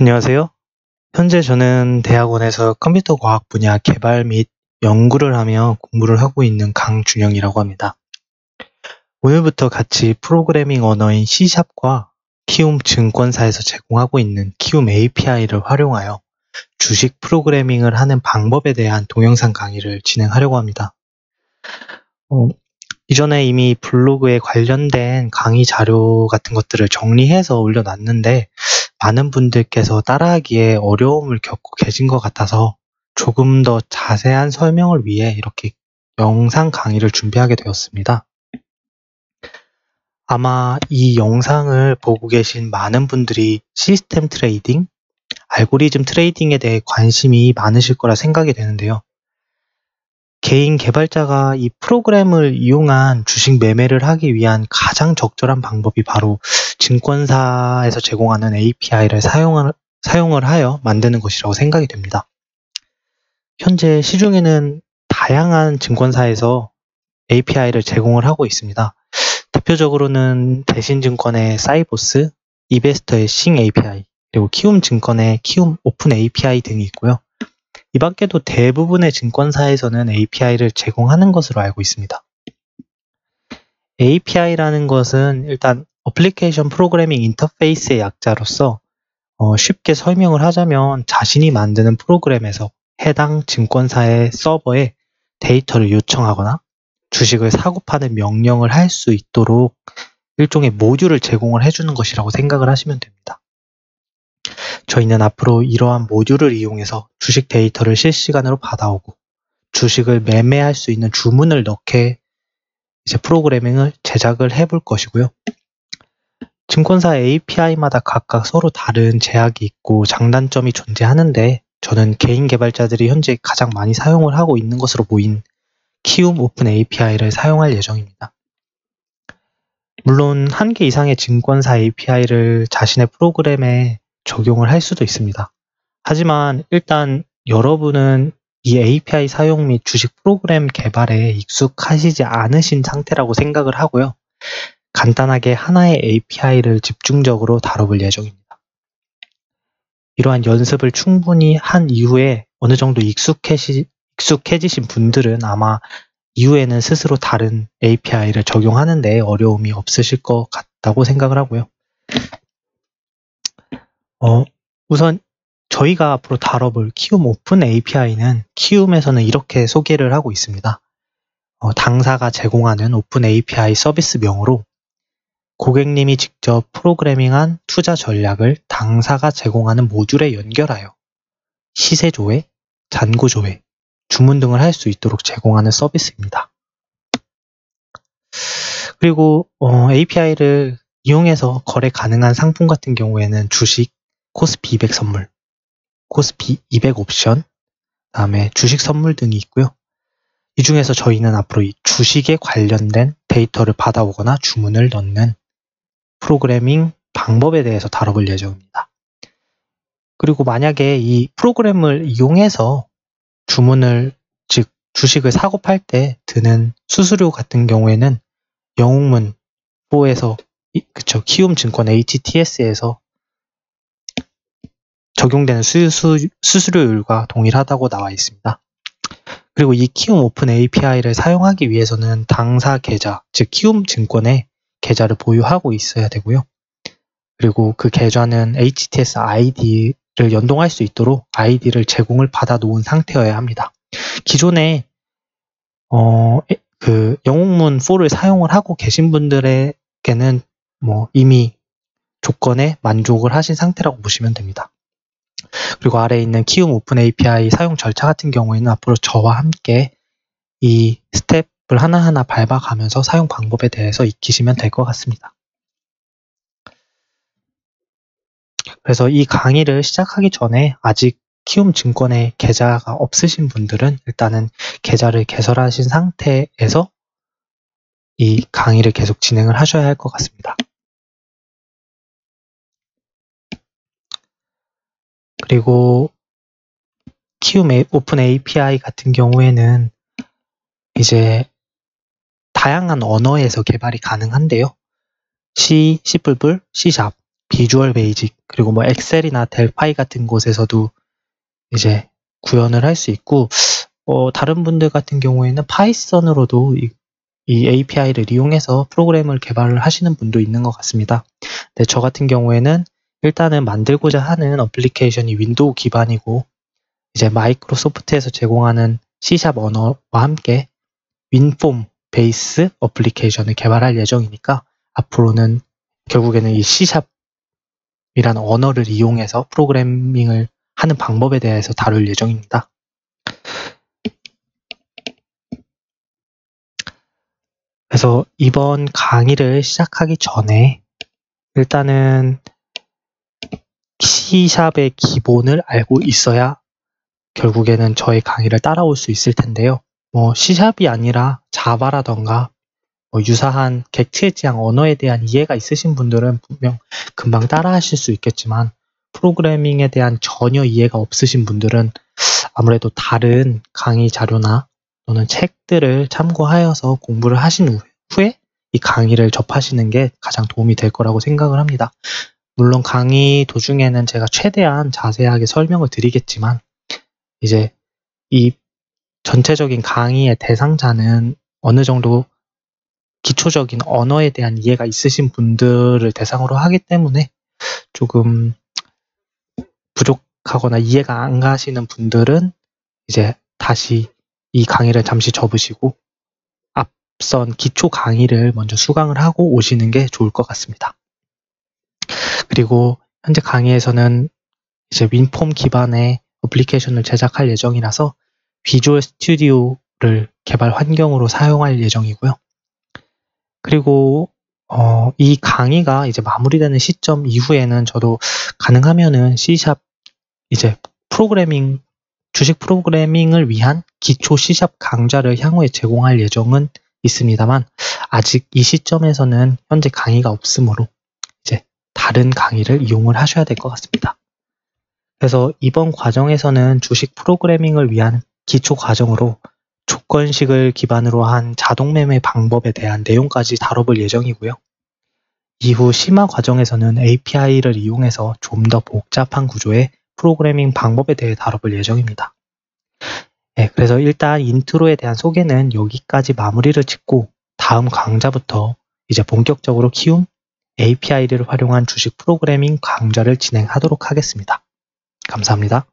안녕하세요. 현재 저는 대학원에서 컴퓨터 과학 분야 개발 및 연구를 하며 공부를 하고 있는 강준영이라고 합니다. 오늘부터 같이 프로그래밍 언어인 C샵과 키움 증권사에서 제공하고 있는 키움 API를 활용하여 주식 프로그래밍을 하는 방법에 대한 동영상 강의를 진행하려고 합니다. 이전에 이미 블로그에 관련된 강의 자료 같은 것들을 정리해서 올려놨는데 많은 분들께서 따라하기에 어려움을 겪고 계신 것 같아서 조금 더 자세한 설명을 위해 이렇게 영상 강의를 준비하게 되었습니다. 아마 이 영상을 보고 계신 많은 분들이 시스템 트레이딩, 알고리즘 트레이딩에 대해 관심이 많으실 거라 생각이 되는데요. 개인 개발자가 이 프로그램을 이용한 주식 매매를 하기 위한 가장 적절한 방법이 바로 증권사에서 제공하는 API를 사용을 하여 만드는 것이라고 생각이 됩니다. 현재 시중에는 다양한 증권사에서 API를 제공을 하고 있습니다. 대표적으로는 대신증권의 사이보스, 이베스터의 싱 API, 그리고 키움증권의 키움 오픈 API 등이 있고요. 이 밖에도 대부분의 증권사에서는 API를 제공하는 것으로 알고 있습니다. API라는 것은 일단 어플리케이션 프로그래밍 인터페이스의 약자로서 쉽게 설명을 하자면 자신이 만드는 프로그램에서 해당 증권사의 서버에 데이터를 요청하거나 주식을 사고 파는 명령을 할 수 있도록 일종의 모듈을 제공을 해주는 것이라고 생각을 하시면 됩니다. 저희는 앞으로 이러한 모듈을 이용해서 주식 데이터를 실시간으로 받아오고 주식을 매매할 수 있는 주문을 넣게 이제 프로그래밍을 제작을 해볼 것이고요. 증권사 API마다 각각 서로 다른 제약이 있고 장단점이 존재하는데 저는 개인 개발자들이 현재 가장 많이 사용을 하고 있는 것으로 보인 키움 오픈 API를 사용할 예정입니다. 물론 한 개 이상의 증권사 API를 자신의 프로그램에 적용을 할 수도 있습니다. 하지만 일단 여러분은 이 API 사용 및 주식 프로그램 개발에 익숙하시지 않으신 상태라고 생각을 하고요. 간단하게 하나의 API를 집중적으로 다뤄볼 예정입니다. 이러한 연습을 충분히 한 이후에 어느 정도 익숙해지신 분들은 아마 이후에는 스스로 다른 API를 적용하는 데 어려움이 없으실 것 같다고 생각을 하고요. 우선 저희가 앞으로 다뤄볼 키움 오픈 API는 키움에서는 이렇게 소개를 하고 있습니다. 당사가 제공하는 오픈 API 서비스명으로 고객님이 직접 프로그래밍한 투자 전략을 당사가 제공하는 모듈에 연결하여 시세 조회, 잔고 조회, 주문 등을 할 수 있도록 제공하는 서비스입니다. 그리고 API를 이용해서 거래 가능한 상품 같은 경우에는 주식, 코스피 200 선물, 코스피 200 옵션, 다음에 주식 선물 등이 있고요. 이 중에서 저희는 앞으로 이 주식에 관련된 데이터를 받아오거나 주문을 넣는 프로그래밍 방법에 대해서 다뤄볼 예정입니다. 그리고 만약에 이 프로그램을 이용해서 즉 주식을 사고 팔 때 드는 수수료 같은 경우에는 영웅문 4에서 키움증권 HTS에서 적용되는 수수료율과 동일하다고 나와 있습니다. 그리고 이 키움 오픈 API를 사용하기 위해서는 당사 계좌, 즉 키움증권의 계좌를 보유하고 있어야 되고요. 그리고 그 계좌는 HTS ID를 연동할 수 있도록 ID를 제공을 받아 놓은 상태여야 합니다. 기존에 그 영웅문 4를 사용을 하고 계신 분들에게는 이미 조건에 만족을 하신 상태라고 보시면 됩니다. 그리고 아래에 있는 키움 오픈 API 사용 절차 같은 경우에는 앞으로 저와 함께 이 스텝을 하나하나 밟아가면서 사용 방법에 대해서 익히시면 될 것 같습니다. 그래서 이 강의를 시작하기 전에 아직 키움증권에 계좌가 없으신 분들은 일단은 계좌를 개설하신 상태에서 이 강의를 계속 진행을 하셔야 할 것 같습니다. 그리고 키움 오픈 API 같은 경우에는 이제 다양한 언어에서 개발이 가능한데요. C, C++, C#, 비주얼 베이직, 그리고 뭐 엑셀이나 델파이 같은 곳에서도 이제 구현을 할 수 있고, 다른 분들 같은 경우에는 파이썬으로도 이 API를 이용해서 프로그램을 개발을 하시는 분도 있는 것 같습니다. 근데 저 같은 경우에는 일단은 만들고자 하는 어플리케이션이 윈도우 기반이고, 이제 마이크로소프트에서 제공하는 C# 언어와 함께 윈폼 베이스 어플리케이션을 개발할 예정이니까 앞으로는 결국에는 이 C이라는 언어를 이용해서 프로그래밍을 하는 방법에 대해서 다룰 예정입니다. 그래서 이번 강의를 시작하기 전에 일단은 C샵의 기본을 알고 있어야 결국에는 저의 강의를 따라올 수 있을 텐데요. C샵이 아니라 자바라던가 유사한 객체의 지향 언어에 대한 이해가 있으신 분들은 분명 금방 따라 하실 수 있겠지만, 프로그래밍에 대한 전혀 이해가 없으신 분들은 아무래도 다른 강의 자료나 또는 책들을 참고하여서 공부를 하신 후에 이 강의를 접하시는 게 가장 도움이 될 거라고 생각을 합니다. 물론 강의 도중에는 제가 최대한 자세하게 설명을 드리겠지만, 이제 이 전체적인 강의의 대상자는 어느 정도 기초적인 언어에 대한 이해가 있으신 분들을 대상으로 하기 때문에 조금 부족하거나 이해가 안 가시는 분들은 이제 다시 이 강의를 잠시 접으시고 앞선 기초 강의를 먼저 수강을 하고 오시는 게 좋을 것 같습니다. 그리고 현재 강의에서는 이제 윈폼 기반의 어플리케이션을 제작할 예정이라서 비주얼 스튜디오를 개발 환경으로 사용할 예정이고요. 그리고 이 강의가 이제 마무리되는 시점 이후에는 저도 가능하면은 C# 이제 주식 프로그래밍을 위한 기초 C# 강좌를 향후에 제공할 예정은 있습니다만, 아직 이 시점에서는 현재 강의가 없으므로 이제 다른 강의를 이용을 하셔야 될 것 같습니다. 그래서 이번 과정에서는 주식 프로그래밍을 위한 기초 과정으로 조건식을 기반으로 한 자동 매매 방법에 대한 내용까지 다뤄볼 예정이고요. 이후 심화 과정에서는 API를 이용해서 좀 더 복잡한 구조의 프로그래밍 방법에 대해 다뤄볼 예정입니다. 네, 그래서 일단 인트로에 대한 소개는 여기까지 마무리를 짓고 다음 강좌부터 이제 본격적으로 키움 API를 활용한 주식 프로그래밍 강좌를 진행하도록 하겠습니다. 감사합니다.